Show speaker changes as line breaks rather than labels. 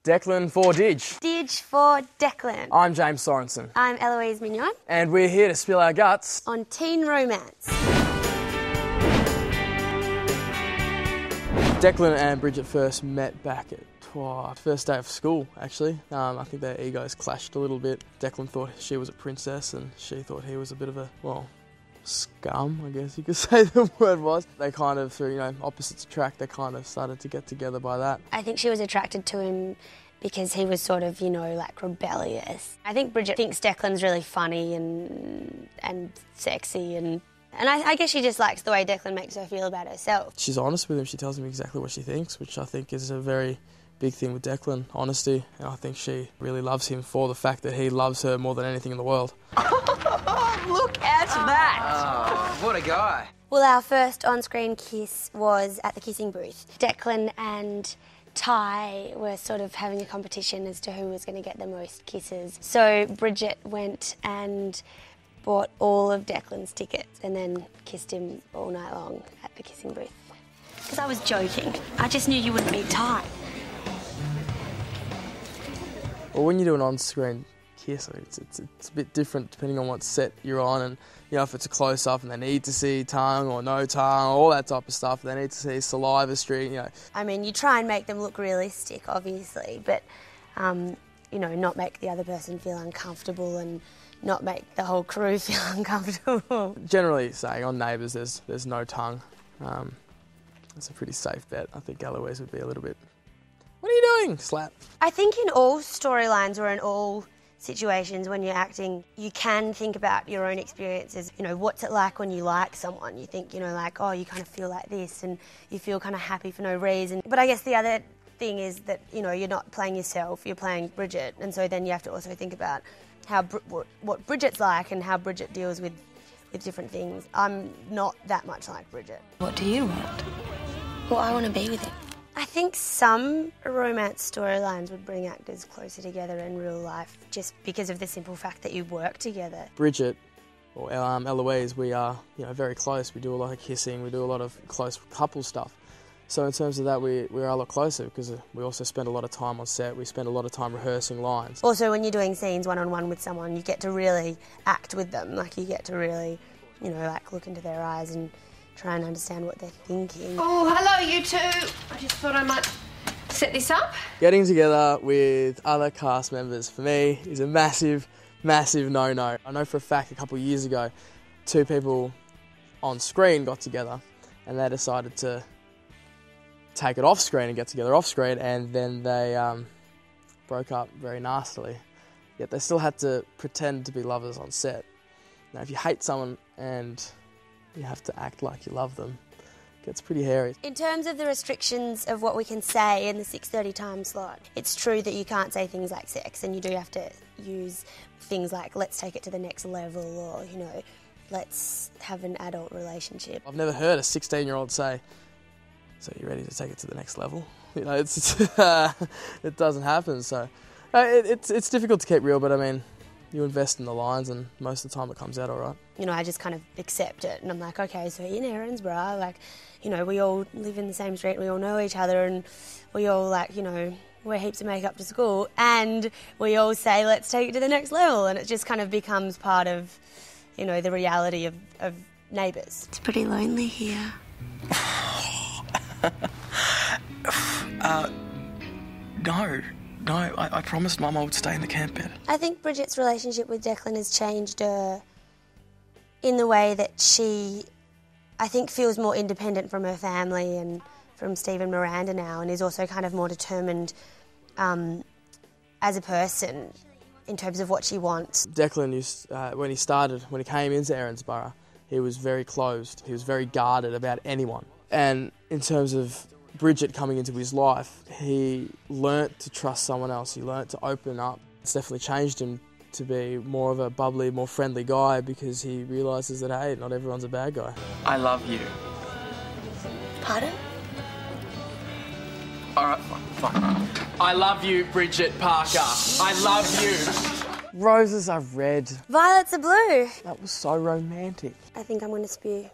Declan for Didge.
Didge for Declan.
I'm James Sorensen.
I'm Eloise Mignon.
And we're here to spill our guts
on teen romance.
Declan and Bridget first met back at first day of school, actually. I think their egos clashed a little bit. Declan thought she was a princess and she thought he was a bit of a, scum, I guess you could say the word was. They kind of, through, opposites attract, they kind of started to get together by that.
I think she was attracted to him because he was sort of, rebellious. I think Bridget thinks Declan's really funny and sexy and I guess she just likes the way Declan makes her feel about herself.
She's honest with him, she tells him exactly what she thinks, which I think is a very big thing with Declan, honesty, and I think she really loves him for the fact that he loves her more than anything in the world.
Look at that! Oh, what a guy.
Well, our first on-screen kiss was at the kissing booth. Declan and Ty were sort of having a competition as to who was going to get the most kisses. So Bridget went and bought all of Declan's tickets and then kissed him all night long at the kissing booth. Because I was joking. I just knew you wouldn't be Ty.
Well, when you do an on-screen kiss, it's a bit different depending on what set you're on, and if it's a close-up and they need to see tongue or no tongue, all that type of stuff, they need to see saliva stream,
I mean, you try and make them look realistic, obviously, but, not make the other person feel uncomfortable and not make the whole crew feel uncomfortable.
Generally saying on Neighbours there's no tongue. That's a pretty safe bet. I think Eloise would be a little bit, "What are you doing?" slap. I
think in all storylines or in all situations when you're acting, you can think about your own experiences. What's it like when you like someone? You think, you kind of feel like this and you feel kind of happy for no reason. But I guess the other thing is that, you're not playing yourself, you're playing Bridget. And so then you have to also think about what Bridget's like and how Bridget deals with different things. I'm not that much like Bridget.
What do you want?
Well, I want to be with him. I think some romance storylines would bring actors closer together in real life just because of the simple fact that you work together.
Bridget, or Eloise, we are very close. We do a lot of kissing, we do a lot of close couple stuff. So in terms of that, we are a lot closer because we also spend a lot of time on set. We spend a lot of time rehearsing lines.
Also, when you're doing scenes one-on-one with someone, you get to really act with them. You get to really, look into their eyes and try and understand what they're thinking.
Oh, hello, you two. I just thought I might set this up.
Getting together with other cast members, for me, is a massive, massive no-no. I know for a fact a couple of years ago, 2 people on screen got together and they decided to take it off screen and get together off screen, and then they broke up very nastily. Yet they still had to pretend to be lovers on set. Now, if you hate someone and you have to act like you love them, it gets pretty hairy.
In terms of the restrictions of what we can say in the 6:30 time slot, it's true that you can't say things like sex, and you do have to use things like let's take it to the next level, or, let's have an adult relationship.
I've never heard a 16-year-old say, "So you're ready to take it to the next level?" It's it doesn't happen. So it's difficult to keep real, but I mean, you invest in the lines, and most of the time it comes out all right.
I just kind of accept it, and I'm like, okay, so in Erinsborough, we all live in the same street, we all know each other, and we all wear heaps of makeup to school, and we all say, let's take it to the next level, and it just kind of becomes part of, the reality of Neighbours.
It's pretty lonely here.
No, I promised Mum I would stay in the camp bed.
I think Bridget's relationship with Declan has changed her in the way that she, I think, feels more independent from her family and from Steve and Miranda now, and is also kind of more determined as a person in terms of what she wants.
Declan, when he came into Erinsborough, he was very closed. He was very guarded about anyone. And in terms of Bridget coming into his life, he learnt to trust someone else. He learnt to open up. It's definitely changed him to be more of a bubbly, more friendly guy because he realises that, hey, not everyone's a bad guy.
I love you.
Pardon?
All right, fine. I love you, Bridget Parker. I love you.
Roses are red.
Violets are blue.
That was so romantic.
I think I'm going to spew.